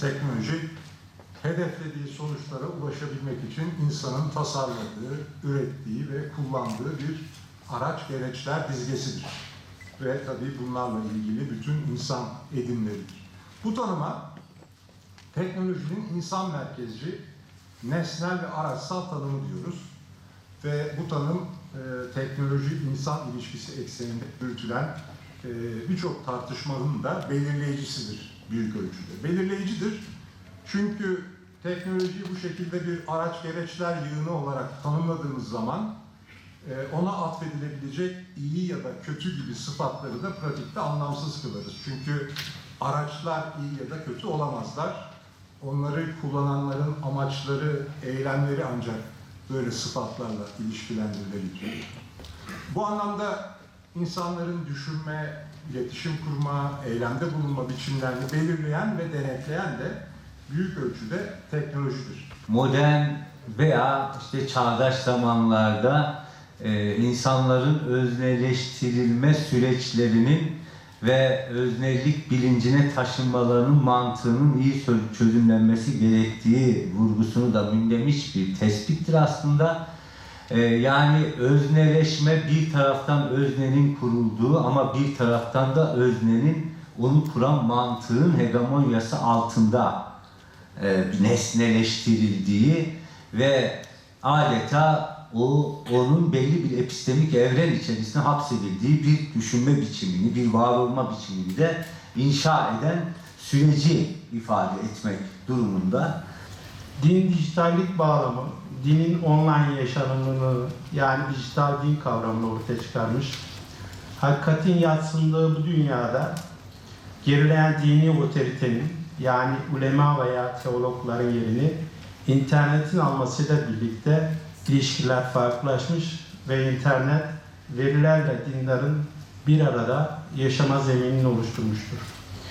teknoloji, hedeflediği sonuçlara ulaşabilmek için insanın tasarladığı, ürettiği ve kullandığı bir araç gereçler dizgesidir. Ve tabii bunlarla ilgili bütün insan edimleridir. Bu tanıma teknolojinin insan merkezci, nesnel ve araçsal tanımı diyoruz. Ve bu tanım teknoloji-insan ilişkisi ekseninde yürütülen birçok tartışmanın da belirleyicisidir büyük ölçüde. Belirleyicidir çünkü teknolojiyi bu şekilde bir araç gereçler yığını olarak tanımladığımız zaman ona atfedilebilecek iyi ya da kötü gibi sıfatları da pratikte anlamsız kılarız. Çünkü araçlar iyi ya da kötü olamazlar. Onları kullananların amaçları, eylemleri ancak böyle sıfatlarla ilişkilendirilebilir. Bu anlamda insanların düşünme, iletişim kurma, eylemde bulunma biçimlerini belirleyen ve denetleyen de büyük ölçüde teknolojidir. Modern veya çağdaş zamanlarda insanların özneleştirilme süreçlerinin ve öznellik bilincine taşınmalarının mantığının iyi çözümlenmesi gerektiği vurgusunu da mündemiş bir tespittir aslında. Yani özneleşme bir taraftan öznenin kurulduğu ama bir taraftan da öznenin onu kuran mantığın hegemonyası altında nesneleştirildiği ve adeta onun belli bir epistemik evren içerisine hapsedildiği bir düşünme biçimini, bir var olma biçimini de inşa eden süreci ifade etmek durumunda. Din dijitallik bağlamı, dinin online yaşanımını yani dijital din kavramını ortaya çıkarmış. Hakikatin yadsındığı bu dünyada gerileyen dini otoritenin yani ulema veya teologların yerini internetin almasıyla birlikte ilişkiler farklılaşmış ve internet verilerle dinlerin bir arada yaşama zeminini oluşturmuştur.